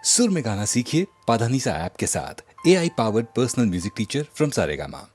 सुर में गाना सीखिए पाधानीसा ऐप के साथ। AI powered personal music teacher from Saregama.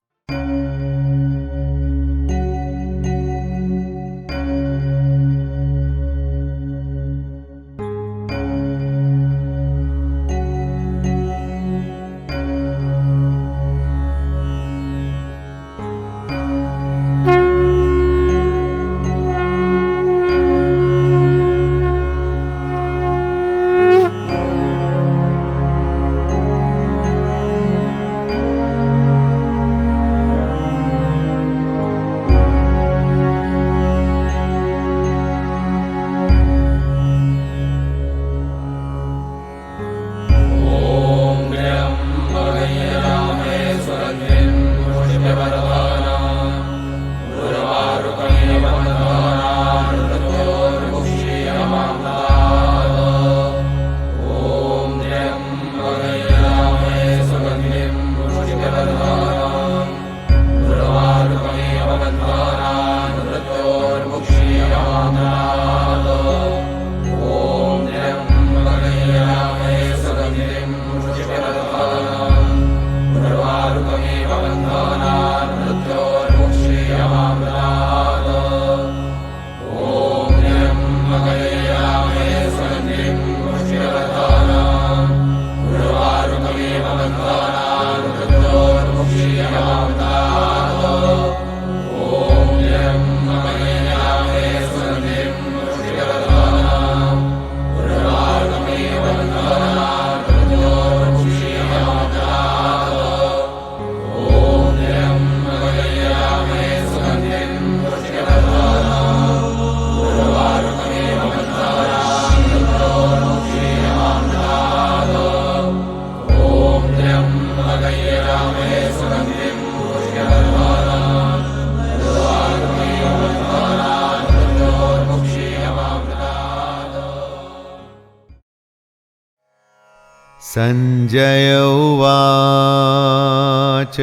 Sanjay उवाच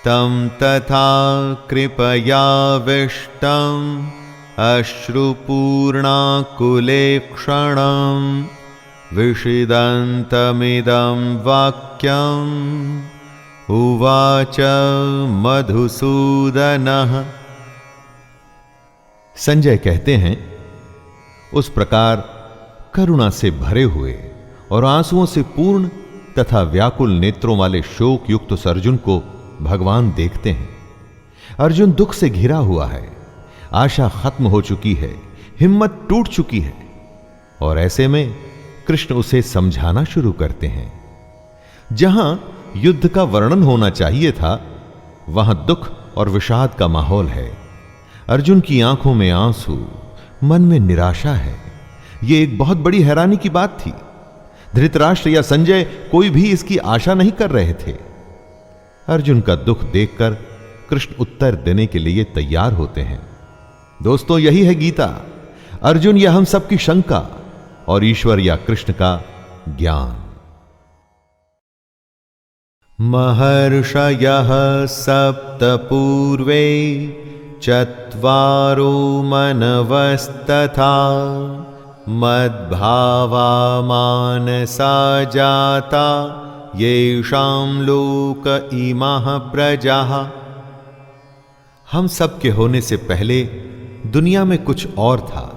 तं तथा कृपयाविष्टम् अश्रुपूर्णाकुलेक्षणं विषिदन्तमिदं वाक्यम् उवाच मधुसूदनः। संजय कहते हैं, उस प्रकार करुणा से भरे हुए और आंसुओं से पूर्ण तथा व्याकुल नेत्रों वाले शोक युक्त उस अर्जुन को भगवान देखते हैं। अर्जुन दुख से घिरा हुआ है, आशा खत्म हो चुकी है, हिम्मत टूट चुकी है, और ऐसे में कृष्ण उसे समझाना शुरू करते हैं। जहां युद्ध का वर्णन होना चाहिए था, वहां दुख और विषाद का माहौल है। अर्जुन की आंखों में आंसू, मन में निराशा है। यह एक बहुत बड़ी हैरानी की बात थी। धृतराष्ट्र या संजय कोई भी इसकी आशा नहीं कर रहे थे। अर्जुन का दुख देखकर कृष्ण उत्तर देने के लिए तैयार होते हैं। दोस्तों, यही है गीता। अर्जुन या हम सबकी शंका और ईश्वर या कृष्ण का ज्ञान। महर्षयः सप्त पूर्वे चत्वारो मनवस्तथा मद्भावा मानसा जाता येषां लोक इमाः प्रजाः। हम सब के होने से पहले दुनिया में कुछ और था।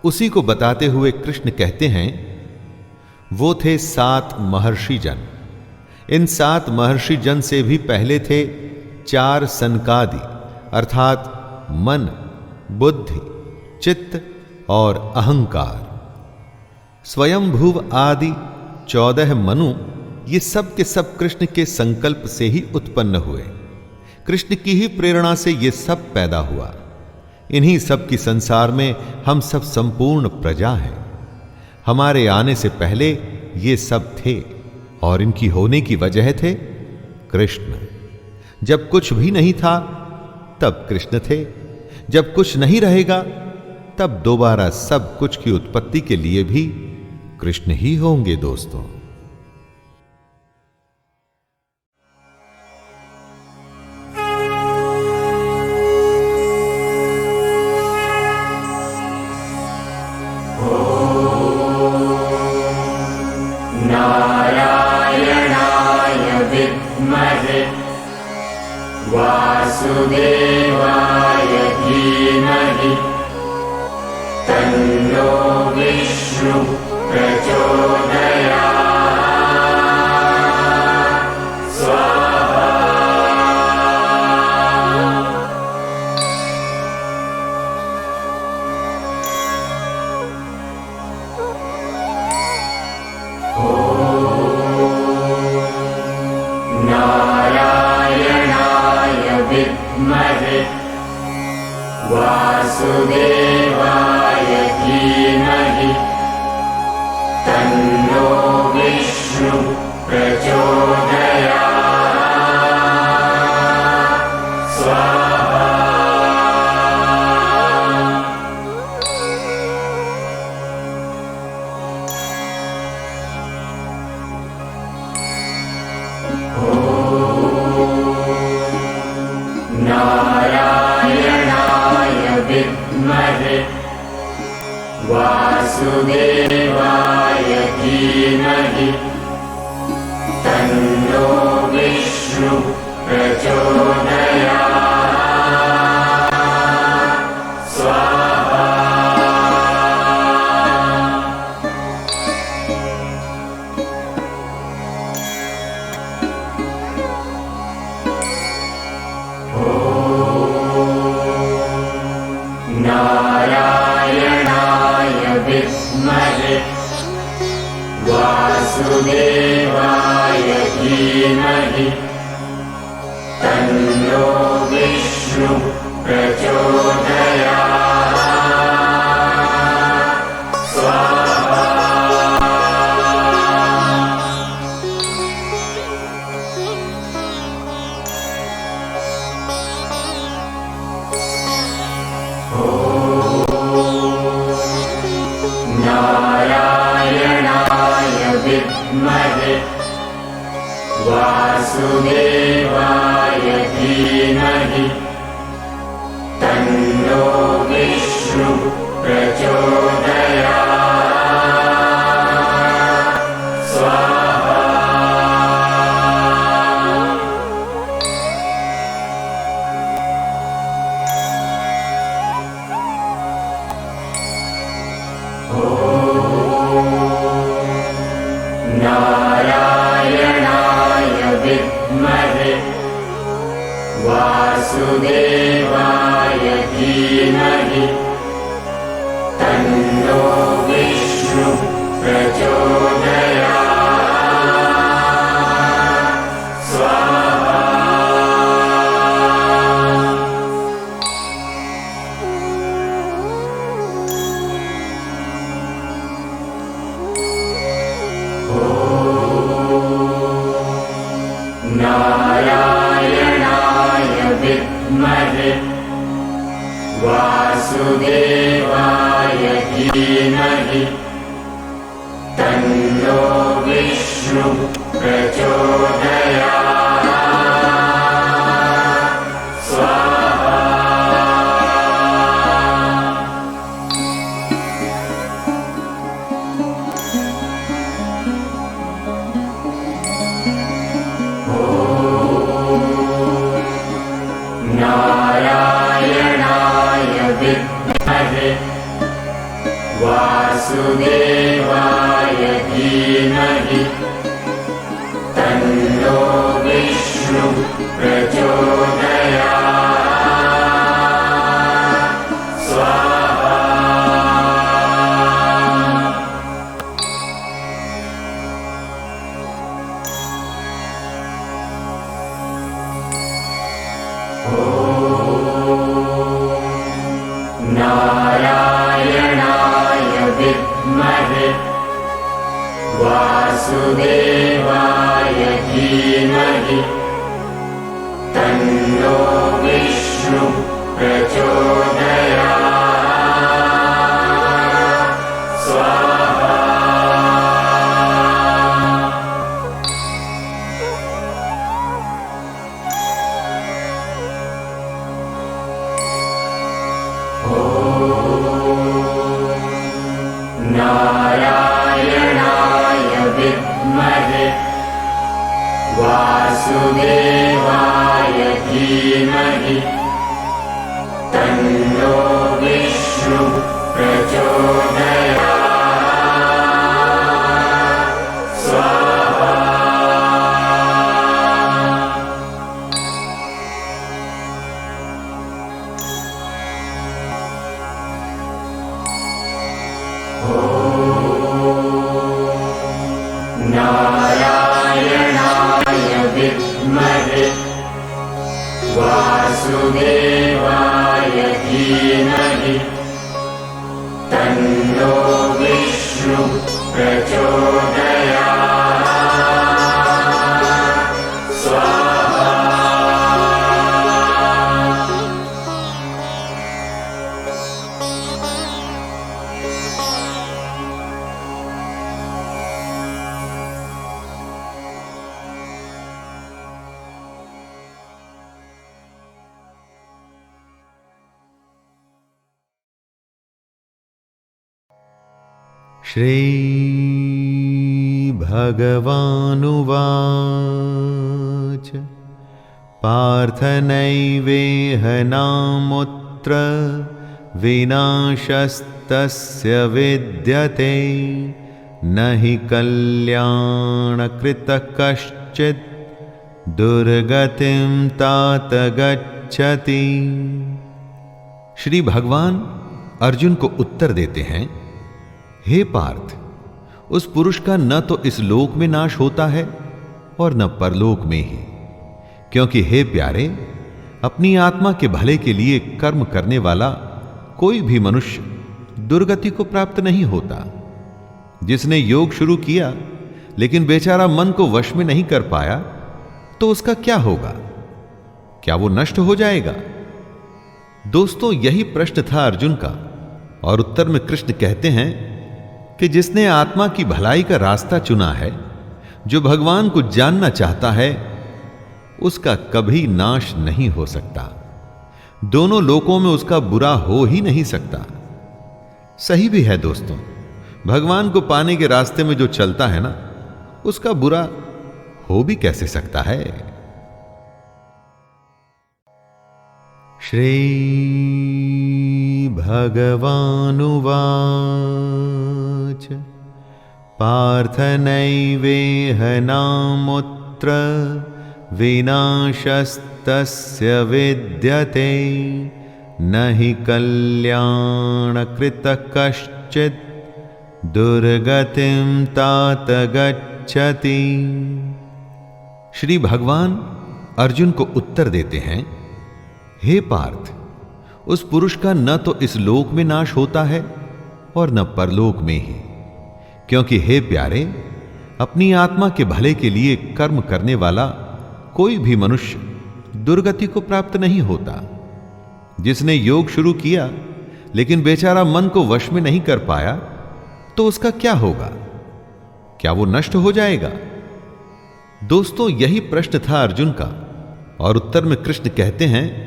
उसी को बताते हुए कृष्ण कहते हैं, वो थे 7 महर्षि जन। इन 7 महर्षि जन से भी पहले थे 4 सनकादि, अर्थात मन, बुद्धि, चित्त और अहंकार। स्वयंभुव आदि 14 मनु, ये सब के सब कृष्ण के संकल्प से ही उत्पन्न हुए। कृष्ण की ही प्रेरणा से ये सब पैदा हुआ। इन्हीं सब की संसार में हम सब संपूर्ण प्रजा हैं। हमारे आने से पहले ये सब थे और इनकी होने की वजह थे कृष्ण। जब कुछ भी नहीं था तब कृष्ण थे। जब कुछ नहीं रहेगा तब दोबारा सब कुछ की उत्पत्ति के लिए भी कृष्ण ही होंगे। दोस्तों, नारायणाय विद्महे वासुदेवाय धीमहि तन्नो विष्णुः प्रचोदयात्। स्वाहा। नारायणाय विद्महे वासुदेवाय धीमहि तन्नो विष्णुः प्रचोदयात्। स्वाहा। नारायणाय विद्महे वासुदेवाय धीमहि तन्नो विष्णुः प्रचोदयात्। स्वाहा। नारायणाय विद्महे वासुदेवाय धीमहि तन्नो विष्णुः प्रचोदयात्। स्वाहा। नारायणाय विद्महे वासुदेवाय धीमहि तन्नो विष्णुः प्रचोदयात्। स्वाहा। नारायणाय विद्महे वासुदेवाय धीमहि तन्नो विष्णुः प्रचोदयात्। स्वाहा। नारायणाय विद्महे वासुदेवाय धीमहि तन्नो विष्णुः प्रचोदयात्। स्वाहा। नारायणाय विद्महे वासुदेवाय धीमहि तन्नो विष्णुः प्रचोदयात्। स्वाहा। नारायणाय विद्महे वासुदेवाय धीमहि तन्नो विष्णुः प्रचोदयात्। स्वाहा। नारायणाय विद्महे वासुदेवाय धीमहि तन्नो विष्णु प्रचोदयात् स्वाहा। नारायणाय विद्महे वासुदेवाय धीमहि तन्नो विष्णु प्रचोदयात् स्वाहा। श्री भगवानुवाच पार्थनैवेह नामुत्र विनाशस्तस्य विद्यते न हि कल्याणकृतः कश्चित् दुर्गतिं तात गच्छति। श्री भगवान अर्जुन को उत्तर देते हैं, हे पार्थ, उस पुरुष का न तो इस लोक में नाश होता है और न परलोक में ही, क्योंकि हे प्यारे, अपनी आत्मा के भले के लिए कर्म करने वाला कोई भी मनुष्य दुर्गति को प्राप्त नहीं होता। जिसने योग शुरू किया लेकिन बेचारा मन को वश में नहीं कर पाया, तो उसका क्या होगा? क्या वो नष्ट हो जाएगा? दोस्तों, यही प्रश्न था अर्जुन का, और उत्तर में कृष्ण कहते हैं कि जिसने आत्मा की भलाई का रास्ता चुना है, जो भगवान को जानना चाहता है, उसका कभी नाश नहीं हो सकता। दोनों लोकों में उसका बुरा हो ही नहीं सकता। सही भी है दोस्तों, भगवान को पाने के रास्ते में जो चलता है ना, उसका बुरा हो भी कैसे सकता है। श्री भगवानुवाच पार्थनैवेह नामुत्र विनाशस्तस्य विद्यते न हि कल्याणकृतः कश्चित् दुर्गतिं तात गच्छति। श्री भगवान अर्जुन को उत्तर देते हैं, हे पार्थ, उस पुरुष का न तो इस लोक में नाश होता है और न परलोक में ही, क्योंकि हे प्यारे, अपनी आत्मा के भले के लिए कर्म करने वाला कोई भी मनुष्य दुर्गति को प्राप्त नहीं होता। जिसने योग शुरू किया लेकिन बेचारा मन को वश में नहीं कर पाया, तो उसका क्या होगा? क्या वो नष्ट हो जाएगा? दोस्तों, यही प्रश्न था अर्जुन का, और उत्तर में कृष्ण कहते हैं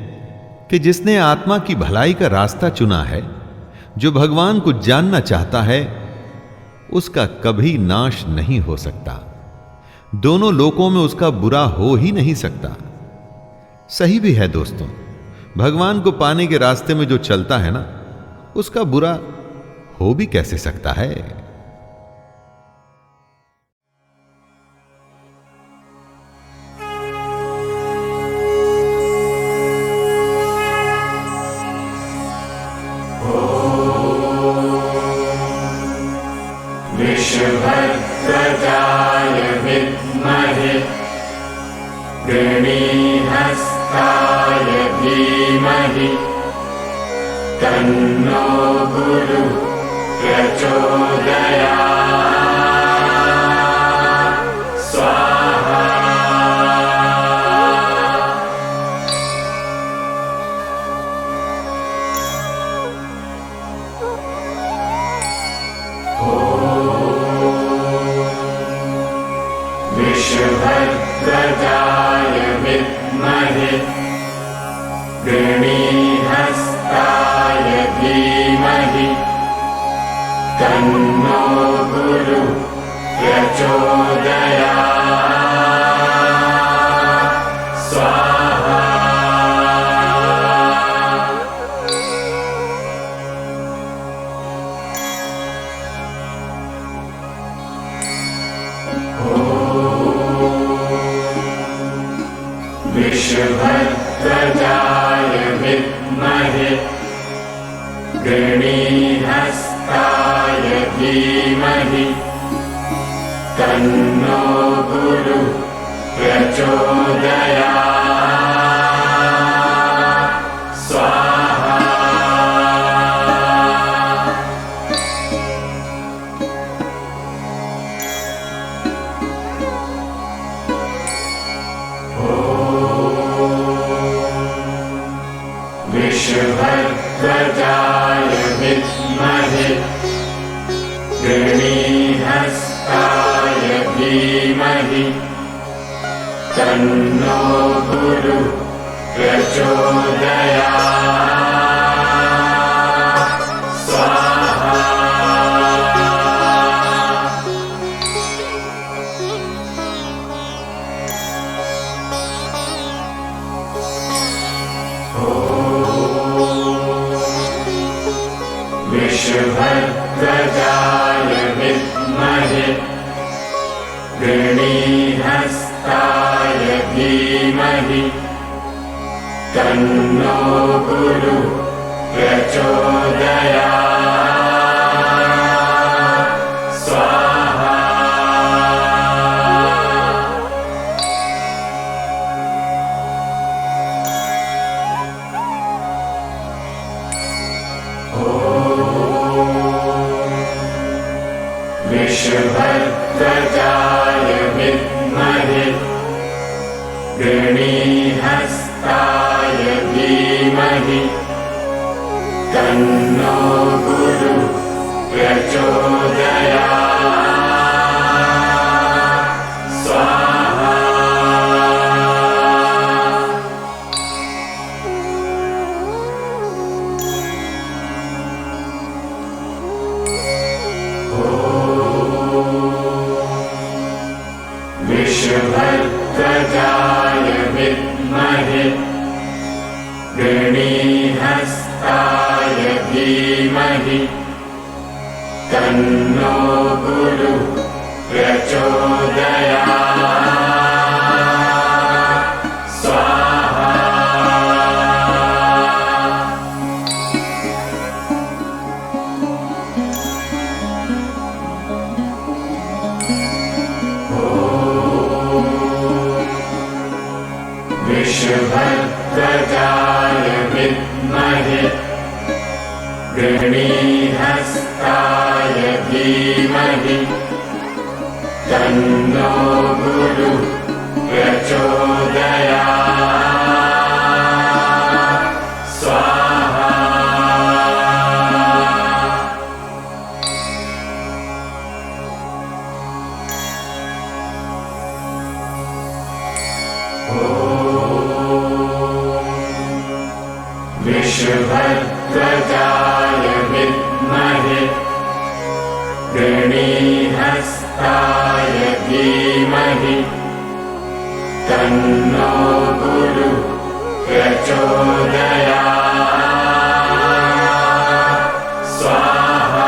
कि जिसने आत्मा की भलाई का रास्ता चुना है, जो भगवान को जानना चाहता है, उसका कभी नाश नहीं हो सकता। दोनों लोकों में उसका बुरा हो ही नहीं सकता। सही भी है दोस्तों, भगवान को पाने के रास्ते में जो चलता है ना, उसका बुरा हो भी कैसे सकता है। वृषभध्वजाय विद्महे गृणीहस्ताय धीमहि तन्नो गुरु प्रचोदयात् स्वाहा। वृषभध्वजाय विद्महे गृणीहस्ताय धीमहि तन्नो गुरु प्रचोदयात् विष्णुभद्रजाय विद्महे गृणीहस्ताय धीमहि तन्नो गुरुः प्रचोदयात् स्वाहा। विष्णुभद्रजाय विद्महे गृणीहस्ताय धीमहि तन्नो गुरुः प्रचोदयात् स्वाहा। विष्णुभद्रजाय विद्महे गृणीहस्ताय धीमहि तन्नो गुरुः प्रचोदयात् स्वाहा। विष्णुभद्रजाय विद्महे गृणीहस्ताय धीमहि तन्नो गुरुः प्रचोदयात् स्वाहा। विष्णुभद्रजाय विद्महे गृणीहस्ताय धीमहि तन्नो गुरुः प्रचोदयात् स्वाहा। विष्णुभद्रजाय विद्महे गृणीहस्ताय धीमहि तन्नो गुरुः प्रचोदयात् स्वाहा। विष्णुभद्रजाय विद्महे गृणीहस्ताय धीमहि तन्नो गुरुः प्रचोदयात् स्वाहा।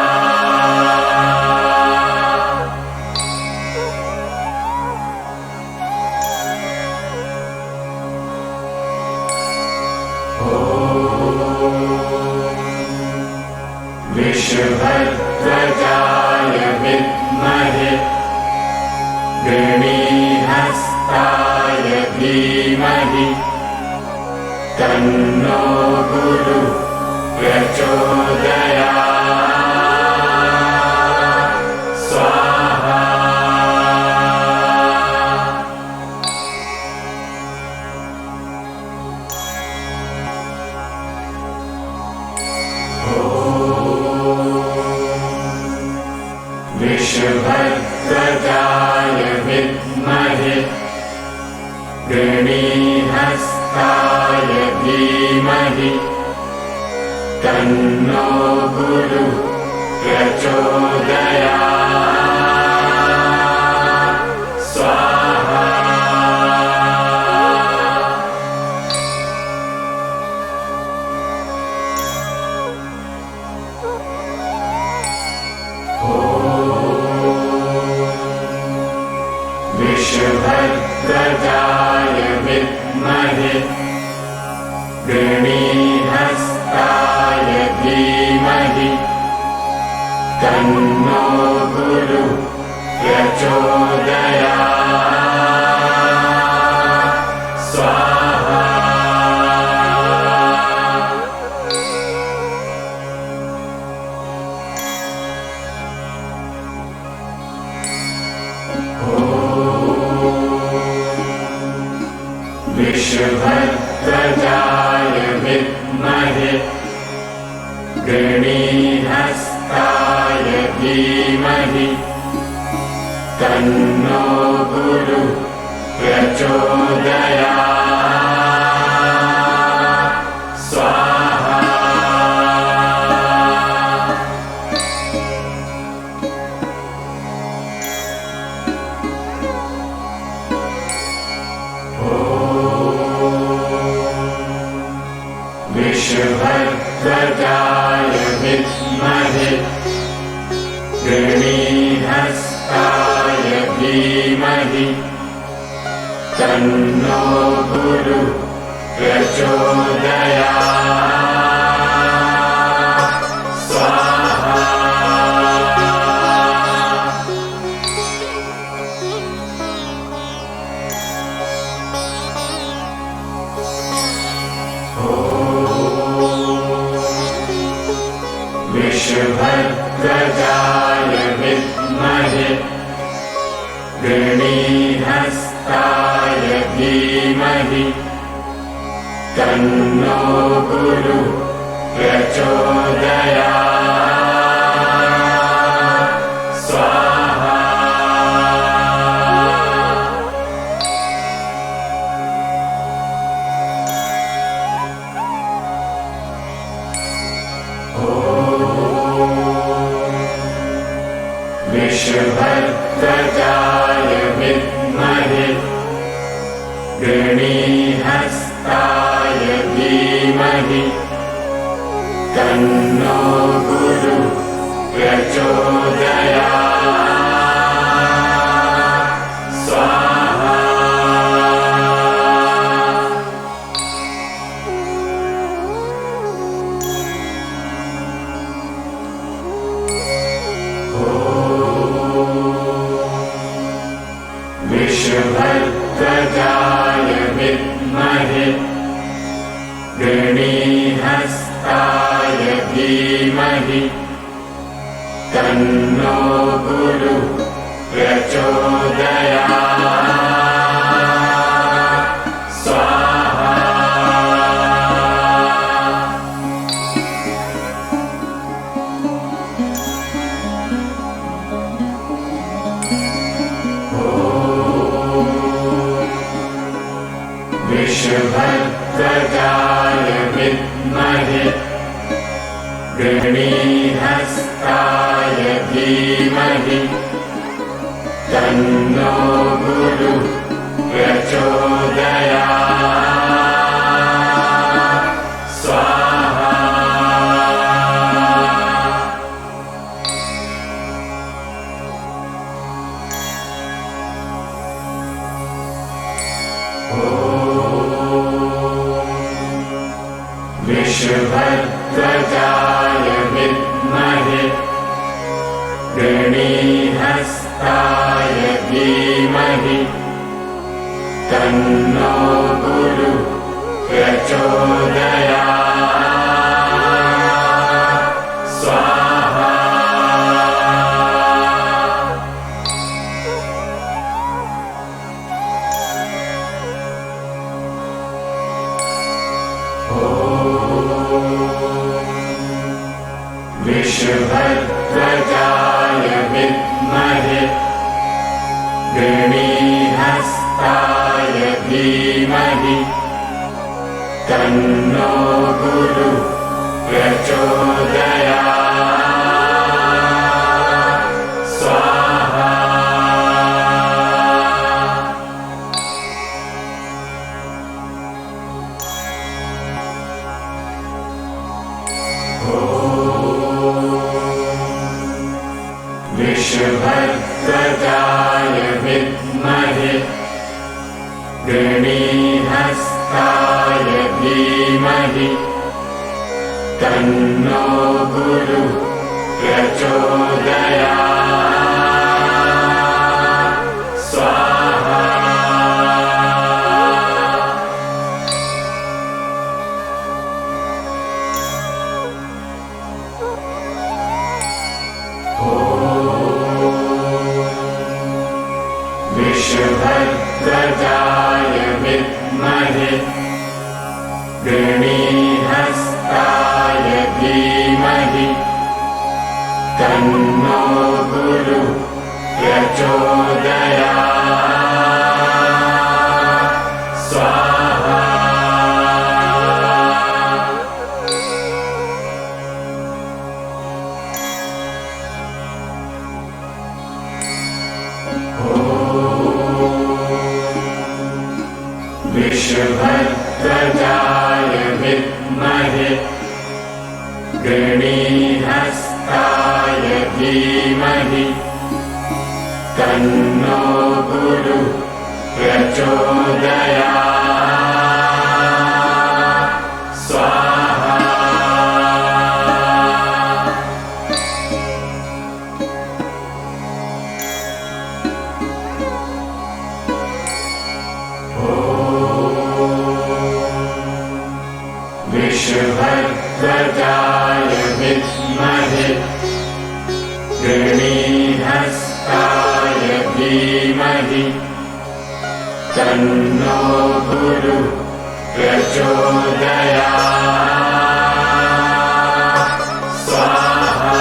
विष्णुभद्रजाय विद्महे गृणीहस्ताय धीमहि तन्नो गुरुः प्रचोदयात् स्वाहा। विष्णुभद्रजाय विद्महे गृणीहस्ताय धीमहि तन्नो गुरुः प्रचोदयात् स्वाहा। विष्णुभद्रजाय विद्महे गृणीहस्ताय धीमहि तन्नो गुरु प्रचोदयात् स्वाहा। वृषभध्वजाय विद्महे गृणीहस्ताय धीमहि तन्नो गुरु प्रचोदयात् स्वाहा। वृषभध्वजाय विद्महे गृणीहस्ताय धीमहि तन्नो गुरु प्रचोदयात् स्वाहा। वृषभध्वजाय विद्महे गृणीहस्ताय धीमहि तन्नो गुरु प्रचोदयात् स्वाहा। वृषभध्वजाय विद्महे गृणीहस्ताय धीमहि तन्नो गुरु प्रचोदयात् स्वाहा। वृषभध्वजाय विद्महे गृणीहस्ताय धीमहि तन्नो गुरु प्रचोदयात् स्वाहा। वृषभध्वजाय विद्महे गृणीहस्ताय धीमहि तन्नो गुरु प्रचोदयात् स्वाहा। वृषभध्वजाय विद्महे गृणीहस्ताय धीमहि तन्नो गुरु प्रचोदयात् स्वाहा। वृषभध्वजाय विद्महे गृणीहस्ताय धीमहि तन्नो गुरु प्रचोदयात् स्वाहा। वृषभध्वजाय विद्महे गृणीहस्ताय धीमहि तन्नो गुरुः प्रचोदयात् स्वाहा। विष्णुभद्रजाय विद्महे गृणीहस्ताय धीमहि तन्नो गुरुः प्रचोदयात् स्वाहा। विष्णुभद्रजाय विद्महे गृणीहस्ताय धीमहि तन्नो गुरुः प्रचोदयात् स्वाहा। विष्णुभद्रजाय विद्महे गृणीहस्ताय धीमहि तन्नो गुरुः प्रचोदयात् स्वाहा।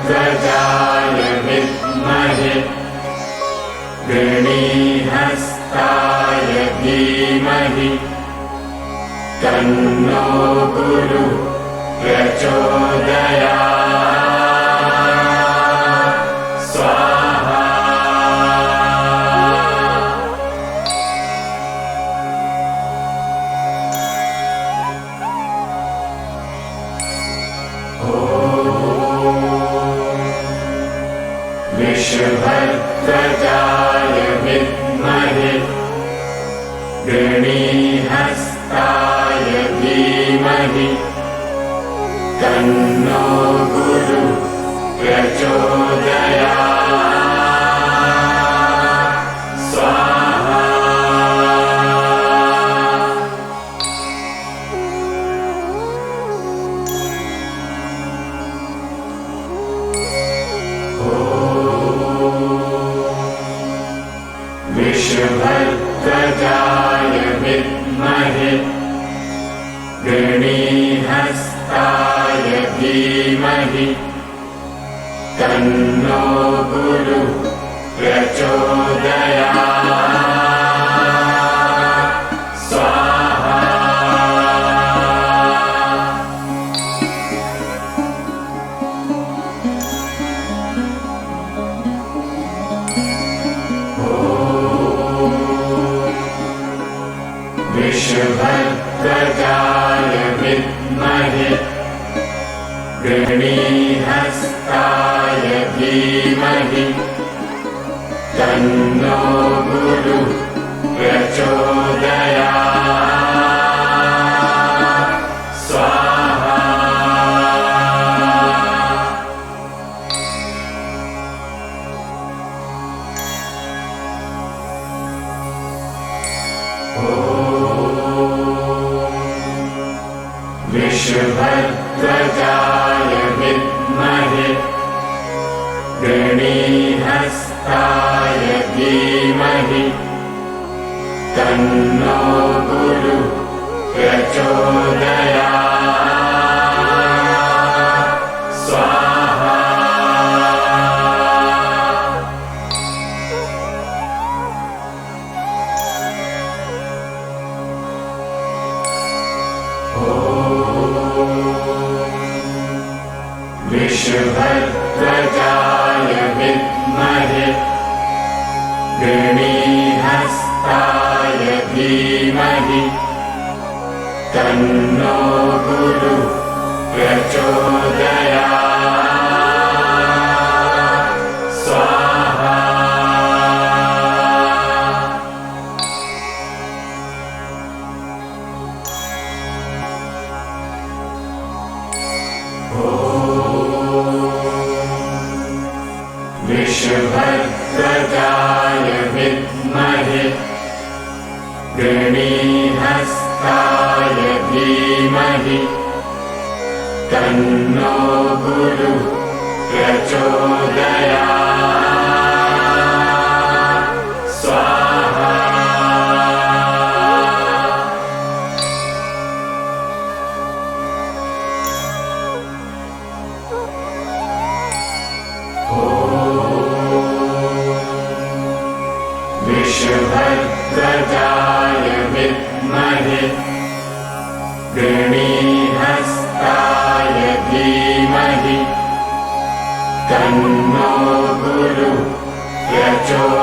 विष्णुभद्रजाय विद्महे गृणीहस्ताय धीमहि तन्नो गुरुः प्रचोदयात् स्वाहा। विष्णुभद्रजाय विद्महे गृणीहस्ताय धीमहि तन्नो गुरुः प्रचोदयात् स्वाहा। विष्णुभद्रजाय विद्महे गृणीहस्ताय धीमहि तन्नो गुरुः प्रचोदयात् स्वाहा। विष्णुभद्रजाय विद्महे गृणीहस्ताय धीमहि तन्नो गुरुः प्रचोदयात् स्वाहा। विष्णुभद्रजाय विद्महे गृणीहस्ताय धीमहि तन्नो गुरुः प्रचोदयात् स्वाहा। विष्णुभद्रजाय विद्महे गृणीहस्ताय धीमहि तन्नो गुरु प्रचोदयात् स्वाहा। विष्णुभद्रजाय विद्महे गृणीहस्ताय धीमहि तन्नो गुरु प्रचोदयात् स्वाहा। विष्णुभद्रजाय विद्महे गृणीहस्ताय धीमहि तन्नो गुरु प्रचोदयात्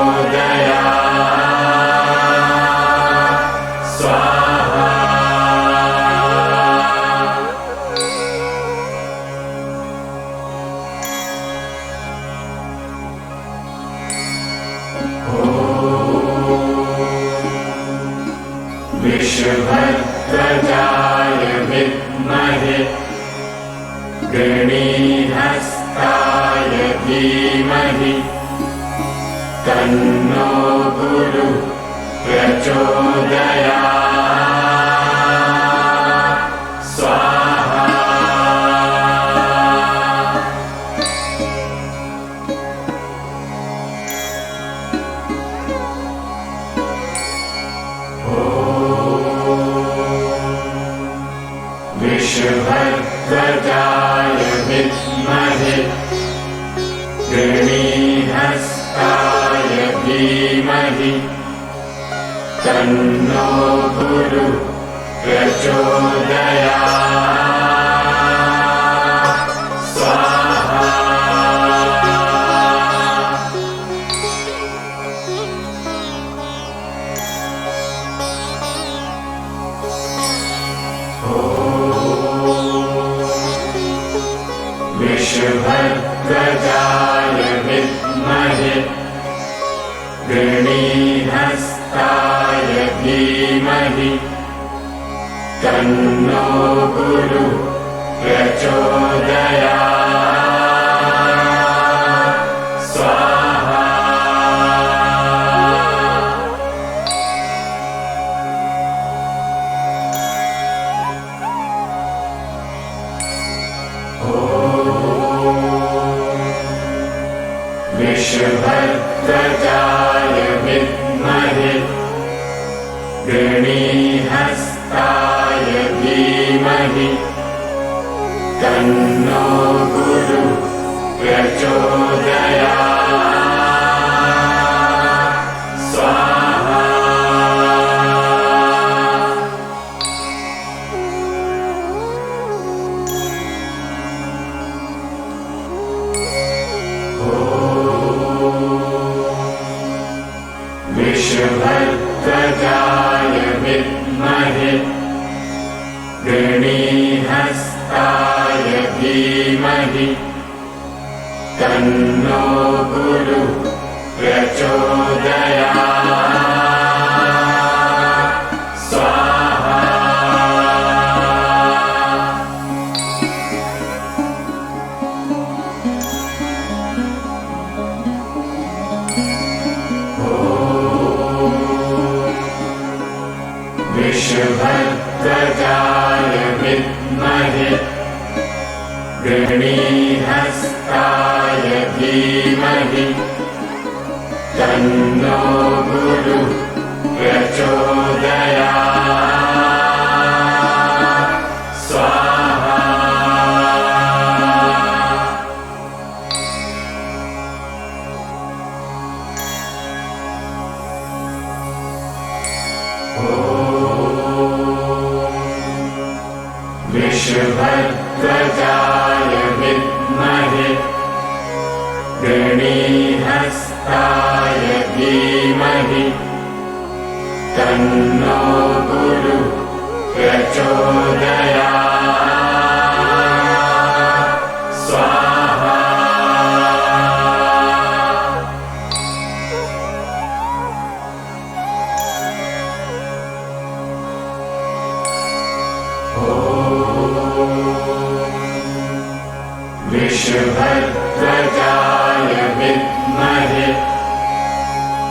स्वाहा। विष्णुभद्रजाय विद्महे गृणीहस्ताय धीमहि तन्नो गुरु प्रचोदयात् स्वाहा। विष्णुभद्रजाय विद्महे गृणीहस्ताय धीमहि तन्नो गुरु प्रचोदयात् स्वाहा। विष्णुभद्रजाय विद्महे गृणीहस्ताय धीमहि तन्नो गुरु प्रचोदयात् स्वाहा। विष्णुभद्रजाय विद्महे गृणीहस्ताय धीमहि तन्नो गुरु प्रचोदयात् स्वाहा। विष्णुभद्रजाय विद्महे गृणीहस्ताय धीमहि तन्नो गुरु प्रचोदयात् स्वाहा। विष्णुभद्रजाय विद्महे गृणीहस्ताय धीमहि तन्नो गुरु प्रचोदयात् स्वाहा। विष्णुभद्रजाय विद्महे गृणीहस्ताय धीमहि तन्नो गुरु प्रचोदयात् स्वाहा। विष्णुभद्रजाय विद्महे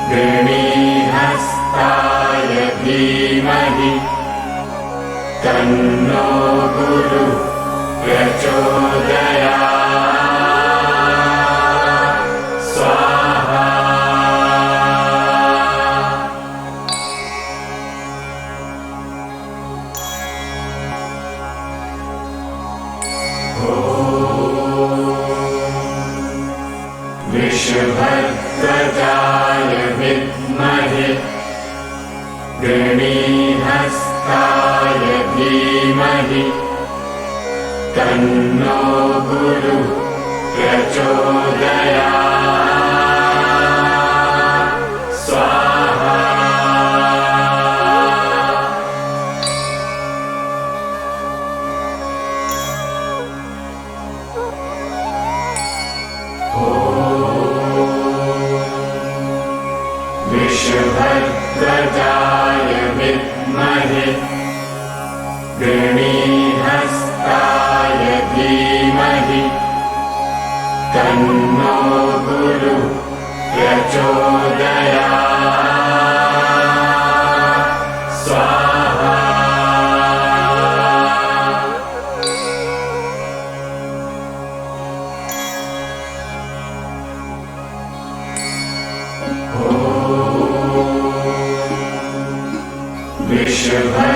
गृणीहस्ताय धीमहि तन्नो गुरुः प्रचोदयात् स्वाहा। विष्णुभद्रजाय विद्महे गृणीहस्ताय धीमहि तन्नो गुरुः प्रचोदयात् स्वाहा। विष्णुभद्रजाय विद्महे गृणीहस्ताय धीमहि तन्नो गुरुः प्रचोदयात् स्वाहा।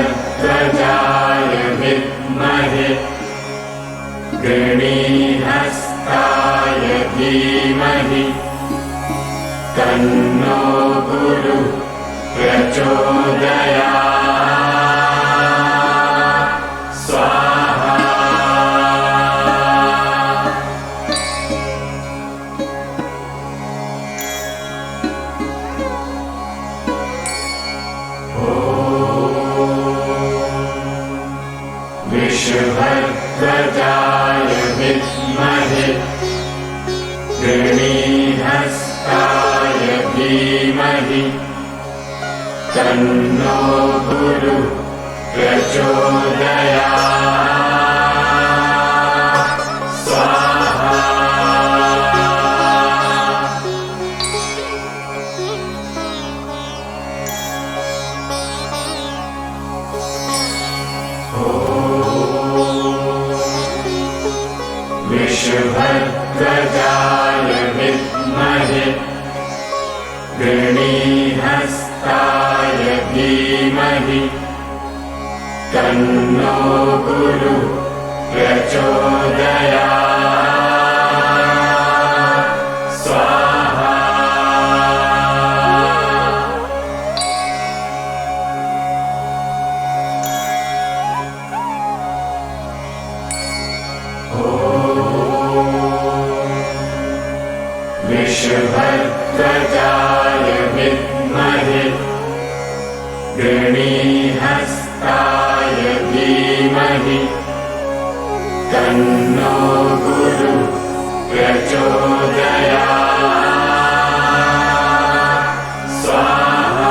विष्णुभद्रजाय विद्महे गृणीहस्ताय धीमहि तन्नो गुरुः प्रचोदयात् स्वाहा। विष्णुभद्रजाय विद्महे गृणीहस्ताय धीमहि तन्नो गुरुः प्रचोदयात् स्वाहा। विष्णुभद्रजाय विद्महे गृणीहस्ताय धीमहि तन्नो गुरुः प्रचोदयात् स्वाहा। विष्णुभद्रजाय विद्महे गृणीहस्ताय धीमहि तन्नो गुरुः प्रचोदयात् स्वाहा।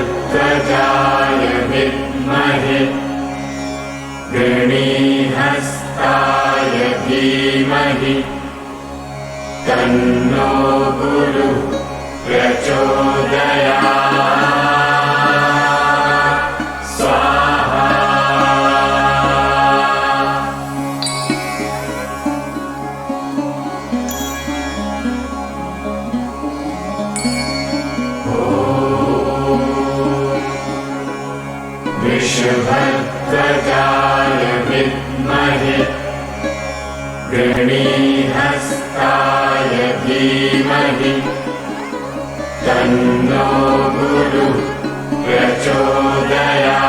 विष्णुभद्रजाय विद्महे गृणीहस्ताय धीमहि तन्नो गुरुः प्रचोदयात् स्वाहा। विष्णुभद्रजाय विद्महे गृणीहस्ताय धीमहि तन्नो गुरुः प्रचोदयात्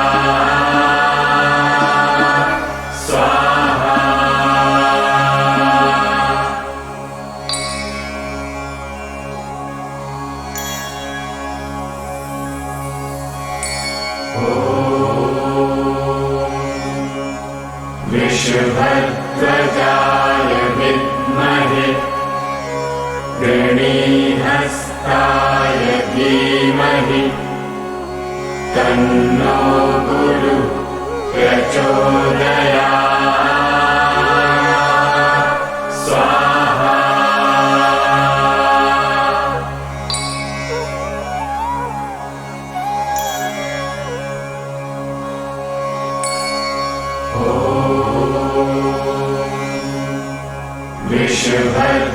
वृषभध्वजाय विद्महे गणीहस्ताय धीमहि तन्नो गुरुः प्रचोदयात् स्वाहा।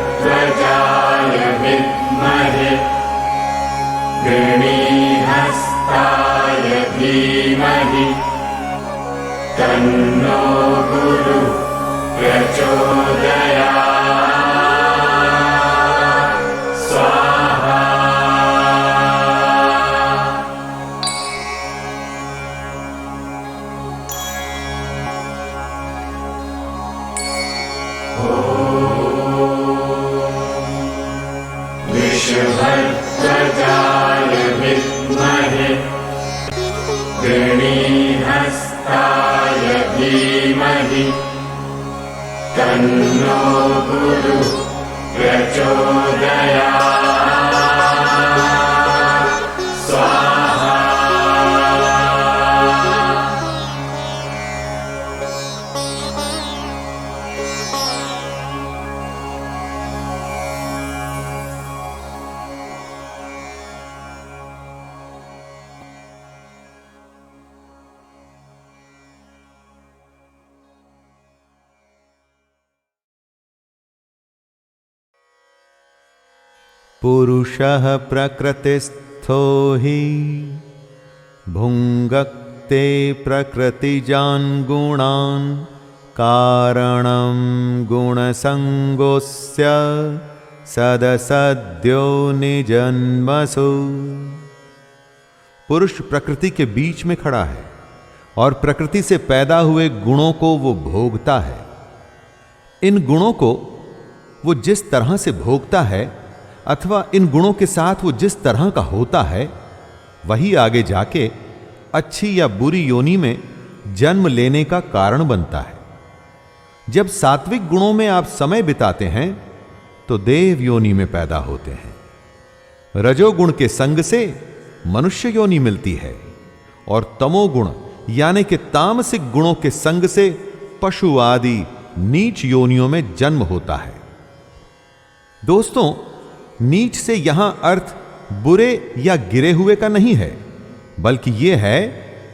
वृषभध्वजाय विद्महे गणीहस्ताय धीमहि तन्नो गुरुः प्रचोदयात् स्वाहा। वृषभध्वजाय विद्महे गणीहस्ताय धीमहि तन्नो गुरुः प्रचोदयात् स्वाहा। पुरुषः प्रकृतिस्थो हि भुङ्क्ते प्रकृतिजान् गुणान् कारणं गुणसङ्गोऽस्य सदसद्यो निजन्मसु। पुरुष प्रकृति के बीच में खड़ा है और प्रकृति से पैदा हुए गुणों को वो भोगता है। इन गुणों को वो जिस तरह से भोगता है अथवा इन गुणों के साथ वो जिस तरह का होता है, वही आगे जाके अच्छी या बुरी योनि में जन्म लेने का कारण बनता है। जब सात्विक गुणों में आप समय बिताते हैं तो देव योनि में पैदा होते हैं। रजोगुण के संग से मनुष्य योनि मिलती है और तमोगुण यानी कि तामसिक गुणों के संग से पशु आदि नीच योनियों में जन्म होता है। दोस्तों, नीच से यहां अर्थ बुरे या गिरे हुए का नहीं है, बल्कि यह है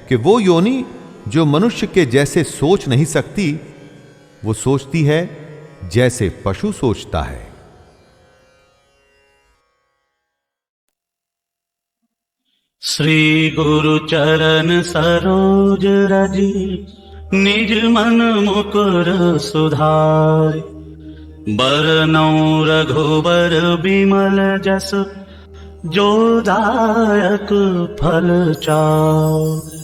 कि वो योनि जो मनुष्य के जैसे सोच नहीं सकती, वो सोचती है जैसे पशु सोचता है। श्री गुरु चरण सरोज रजी निज मन मुकुर सुधारि बरनौ रघुबर बिमल जस जो दायक फल चारि।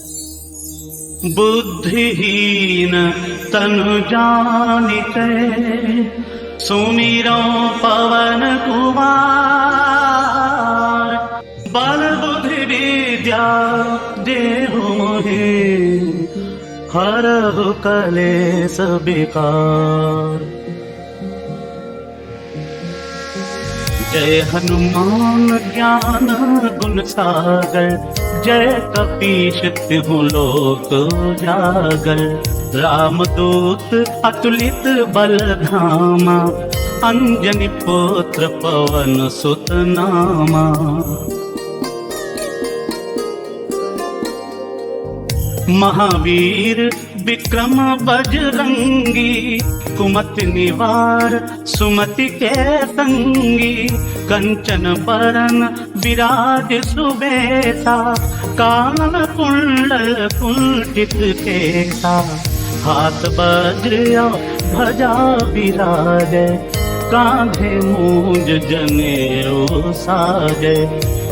बुद्धिहीन तनु जानिते सुमिरो पवन कुमार बल बुद्धि विद्या देहु मोहि हरहु कलेश विकार। जय हनुमान ज्ञान गुण सागर जय कपीश तिहु लोक उजागर। रामदूत अतुलित बल धामा अंजनी पुत्र पवन सुत नामा। महावीर विक्रम बजरंगी कुमति निवार सुमति के संगी। कंचन बरन विराज सुबेसा कानन कुंडल कुंठित केसा। हाथ वज्र ध्वजा विराजे कांधे मूंज जनेऊ साजे।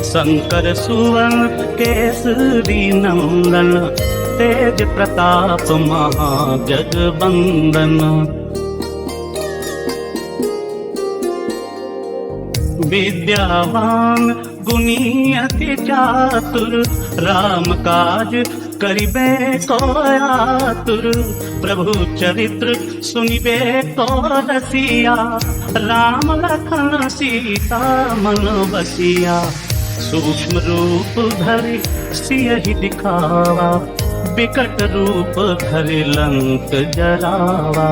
शंकर सुवन केसरी नंदन तेज प्रताप महाजगबंदन। विद्यावान गुनी अति चातुर, राम काज करिबे को आतुर। प्रभु चरित्र सुनिबे को रसिया, राम लखन सीता मन बसिया। सूक्ष्म रूप धरि सियहि दिखावा, विकट रूप धरि लंक जरावा।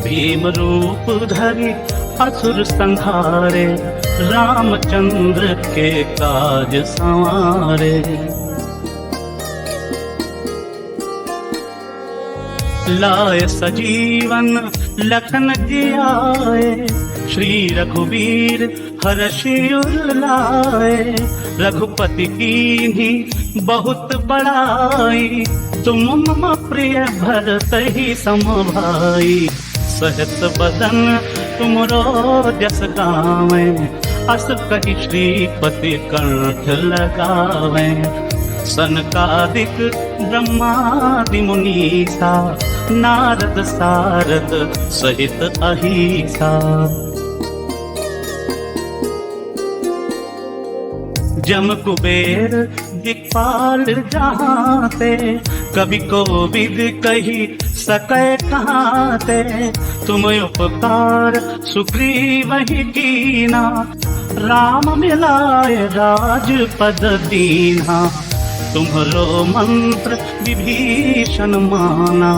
भीम रूप धरि असुर संहारे, रामचंद्र के काज संवारे। लाए सजीवन लखन जियाए, श्री रघुवीर हर्षि उर लाए। रघुपति कीन्ही बहुत बड़ाई, तुम मम प्रिय भरत ही सम भाई। सहस बदन तुमरो जस गावे, अस कहि श्रीपति कंठ लगावे। सनकादिक ब्रह्मादि मुनीसा, नारद सारद सहित अहिसा। जम कुबेर दिक्पाल जहाँ ते, कवि कोविद कही सकै कहाँ ते। तुम उपकार सुग्रीव ही कीना, राम मिलाए राजपद दीना। तुम्हरो मंत्र विभीषण माना,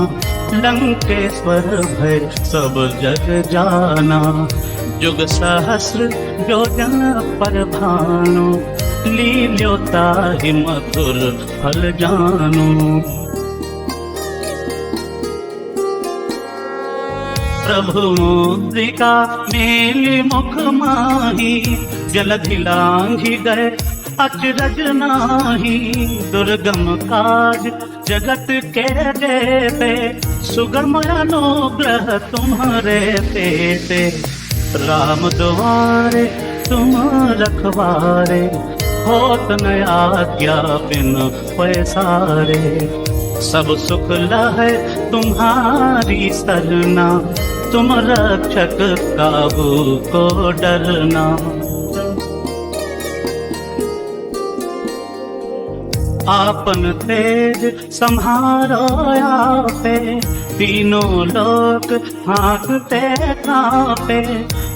लंकेश्वर भय सब जग जाना। जुग सहस्र योजन पर भानु, लील्योता ही मधुर फल जानु। प्रभु मुद्रिका मेलि मुख माही, जलधि लांघि गए अचरज नाही। दुर्गम काज जगत के जेते, सुगम अनुग्रह तुम्हारे तेते। राम द्वारे तुम रखवारे, होत न आज्ञा बिन पैसारे। सब सुख लहै तुम्हारी सरना, तुम रक्षक काहू को डरना। आपन तेज सम्हारो आपे, तीनों लोक हाँकते कांपे।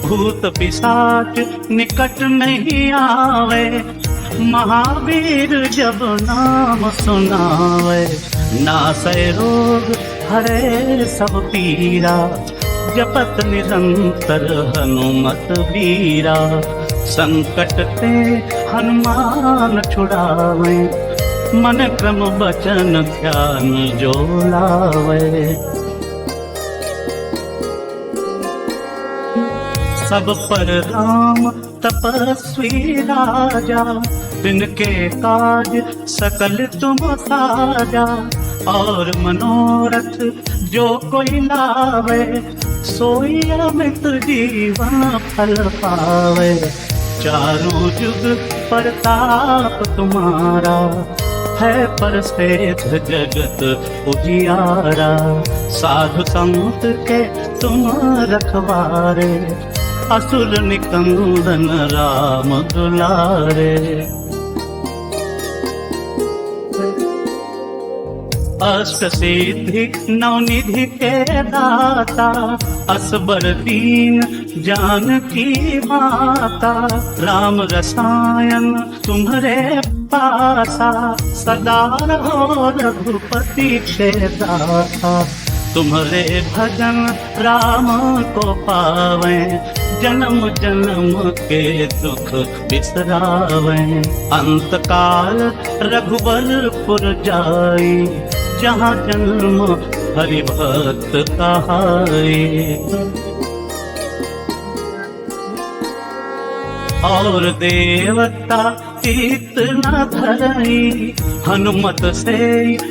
भूत पिशाच निकट नहीं आवे, महावीर जब नाम सुनावे। नासै रोग हरे सब पीरा, जपत निरंतर हनुमत वीरा। संकट ते हनुमान छुड़ावे, मन क्रम बचन ध्यान जो लावे। सब पर राम तपस्वी राजा, तिनके काज सकल तुम साजा। और मनोरथ जो कोई लावे, सोई अमित जीवन फल पावे। चारों जुग प्रताप तुम्हारा, है परसेठ जगत उजियारा। साधु संत के तुम रखवारे, असुर निकंदन राम दुलारे। अष्ट सिद्धि नवनिधि के दाता, असबर दीन जानकी माता। राम रसायन तुम्हारे पासा, सदा रहो रघुपति के दाता। तुम्हारे भजन राम को पावे, जन्म जन्म के दुख बिसरावे। अंत काल रघुबरपुर जाई, जहाँ जन्म हरि भक्त कहाई। और देवता चित्त न धरई, हनुमत से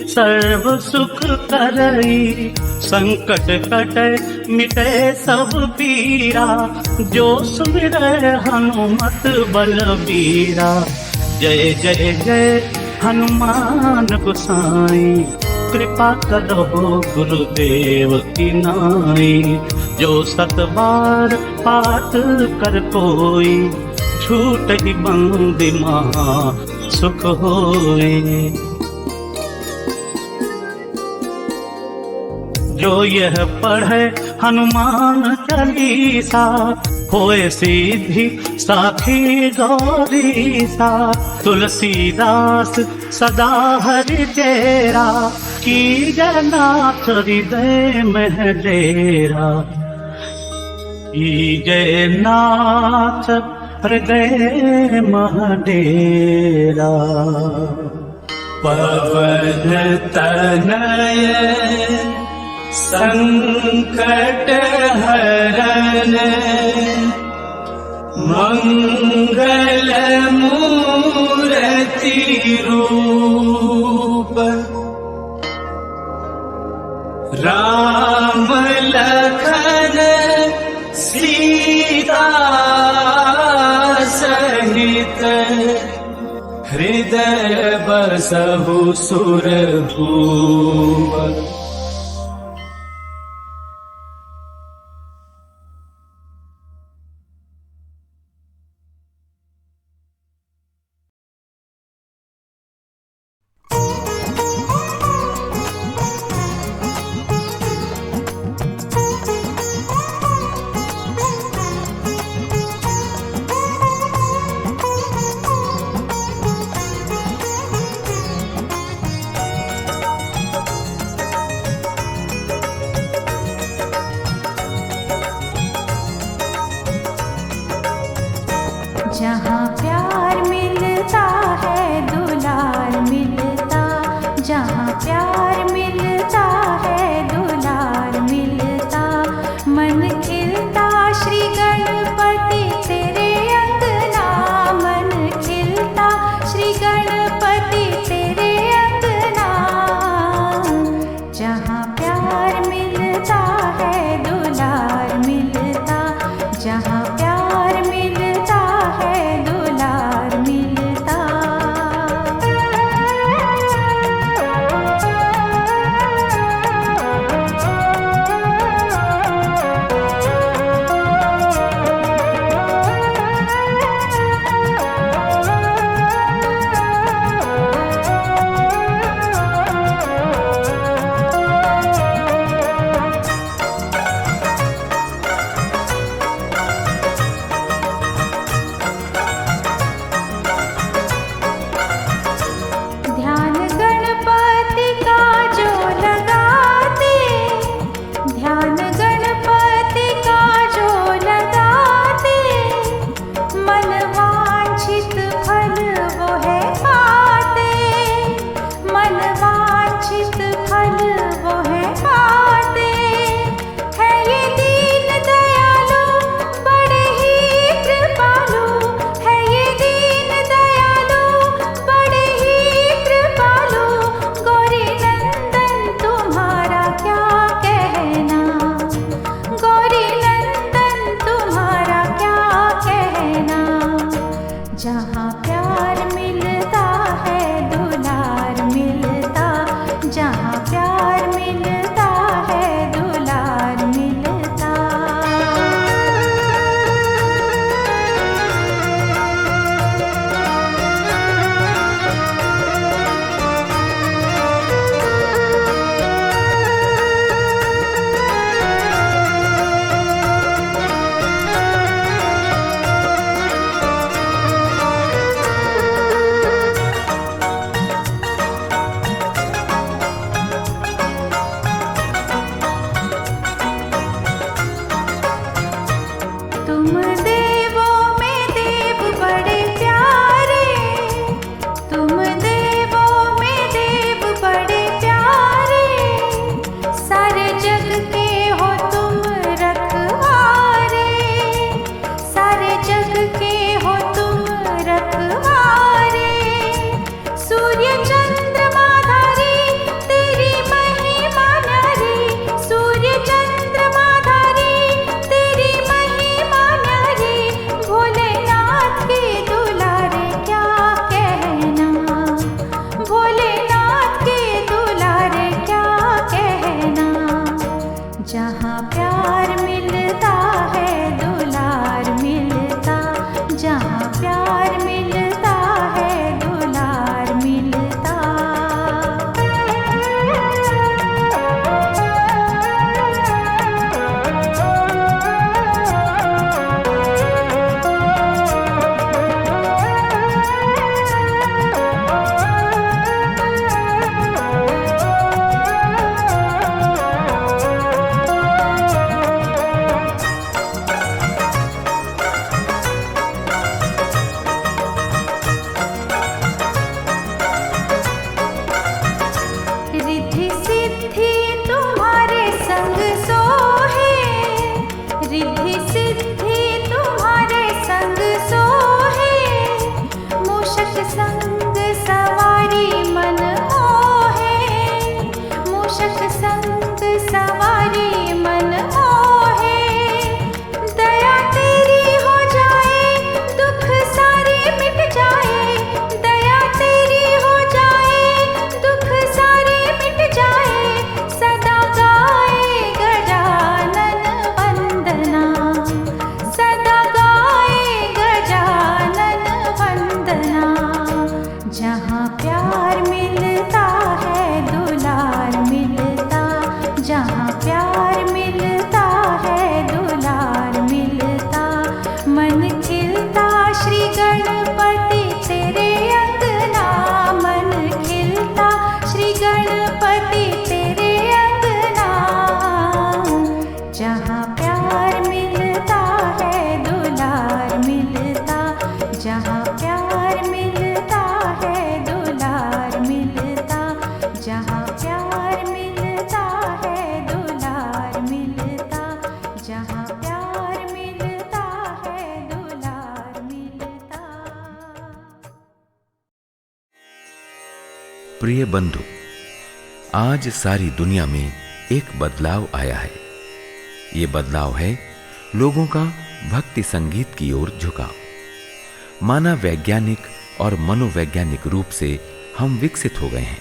सर्व सुख करई। संकट कटे मिटे सब पीरा, जो सुमिरै हनुमत बलबीरा। जय जय जय हनुमान गोसाई, कृपा करो गुरुदेव की नाई। जो 7 बार पाठ कर कोई, छूट ही बंदी महा सुख होए। जो यह पढ़े हनुमान चालीसा, होए सीधी साखी गौरीसा। तुलसीदास सदा हरि तेरा, की जनाथ हृदय में डेरा। की जयनाथ हृदय मह डेरा। पवन तनय संकट हरन, मंगल मूर्ति रूप। राम लखन सीता सहित, हृदय बसहु सुरभूप। गणपति तेरे अंगना, जहाँ प्यार मिलता है दुलार मिलता, जहाँ प्यार मिलता है दुलार मिलता, जहाँ प्यार मिलता है दुलार मिलता, जहाँ प्यार मिलता है दुलार मिलता। प्रिय बंधु, आज सारी दुनिया में एक बदलाव आया है। ये बदलाव है लोगों का भक्ति संगीत की ओर झुकाव। मानव वैज्ञानिक और मनोवैज्ञानिक रूप से हम विकसित हो गए हैं,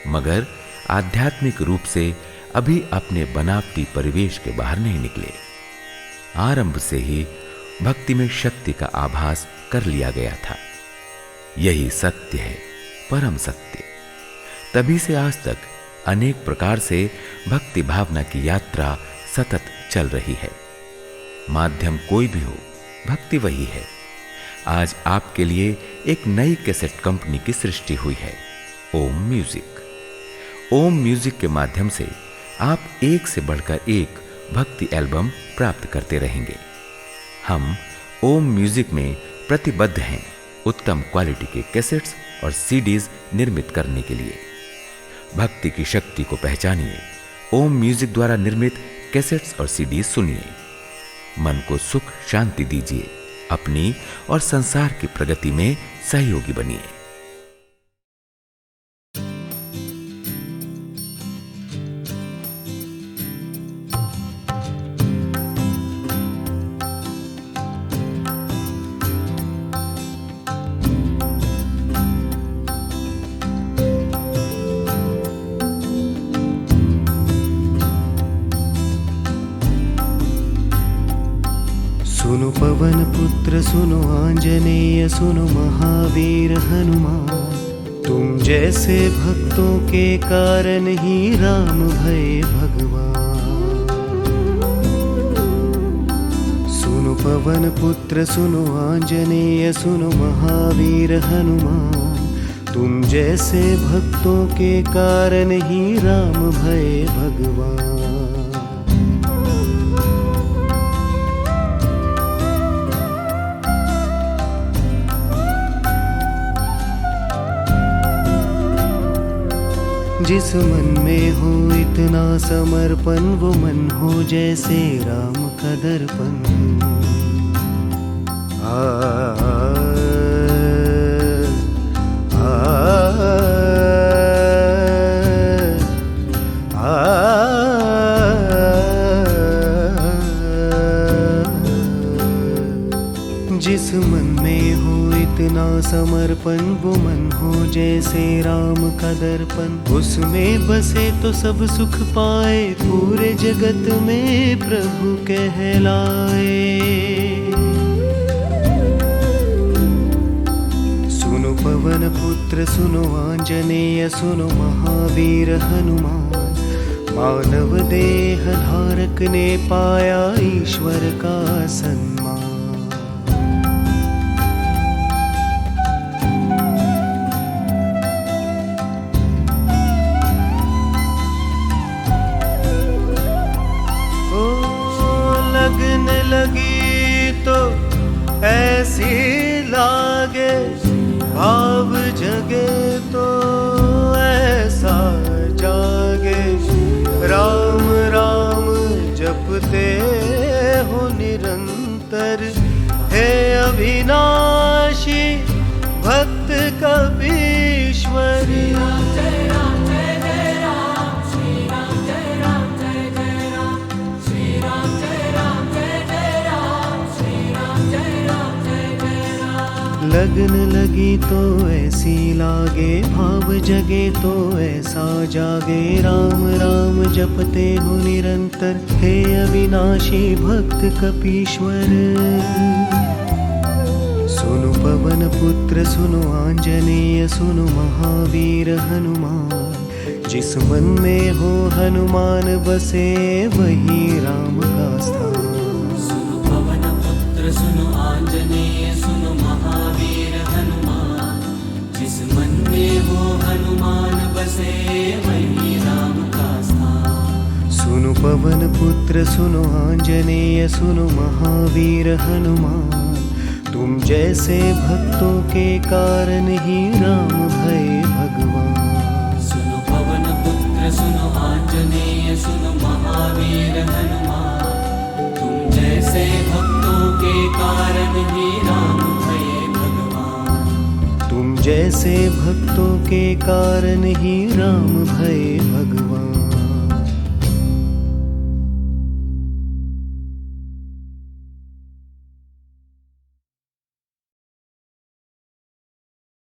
मगर आध्यात्मिक रूप से अभी अपने बनावटी परिवेश के बाहर नहीं निकले। आरंभ से ही भक्ति में शक्ति का आभास कर लिया गया था। यही सत्य है, परम सत्य। तभी से आज तक अनेक प्रकार से भक्ति भावना की यात्रा सतत चल रही है। माध्यम कोई भी हो, भक्ति वही है। आज आपके लिए एक नई कैसेट कंपनी की सृष्टि हुई है, ओम म्यूजिक। ओम म्यूजिक के माध्यम से आप एक से बढ़कर एक भक्ति एल्बम प्राप्त करते रहेंगे। हम ओम म्यूजिक में प्रतिबद्ध हैं उत्तम क्वालिटी के कैसेट्स और सीडीज निर्मित करने के लिए। भक्ति की शक्ति को पहचानिए, ओम म्यूजिक द्वारा निर्मित कैसेट्स और सीडीज सुनिए। मन को सुख शांति दीजिए, अपनी और संसार की प्रगति में सहयोगी बनिए। सुनो पवन पुत्र सुनो आंजनेय सुनो महावीर हनुमान, तुम जैसे भक्तों के कारण ही राम भये भगवान। सुनो पवन पुत्र सुनो आंजनेय सुनो महावीर हनुमान, तुम जैसे भक्तों के कारण ही राम भये भगवान। जिस मन में हो इतना समर्पण, वो मन हो जैसे राम का दर्पण। आ, आ, आ, जिस मन में हो इतना समर्पण, वो मन हो जैसे राम का दर्पण। उसमें बसे तो सब सुख पाए, पूरे जगत में प्रभु कहलाए। सुनो पवन पुत्र सुनो आंजनेय सुनो महावीर हनुमान, मानव देह धारक ने पाया ईश्वर का सम्मान। लगने लगी तो ऐसी लागे, भाव जगे तो ऐसा जागे। राम राम जपते हो निरंतर, हे अविनाशी भक्त कपीश्वर। लगन लगी तो ऐसी लागे, भाव जगे तो ऐसा जागे। राम राम जपते हो निरंतर, हे अविनाशी भक्त कपीश्वर। सुनो पवन पुत्र सुनो आंजनेय सुनो महावीर हनुमान, जिस मन में हो हनुमान बसे वही राम का स्थान। सुनो पवन पुत्र सुनो आंजनेय सुनो महावीर हनुमान, जिस मन में हो हनुमान बसे पवन पुत्र सुनो आंजनेय सुनो महावीर हनुमान, तुम जैसे भक्तों के कारण ही राम भये भगवान। सुनो पवन पुत्र सुनो आंजनेय सुनो महावीर हनुमान, तुम जैसे भक्तों के कारण ही राम भये भगवान। तुम जैसे भक्तों के कारण ही राम भये भगवान।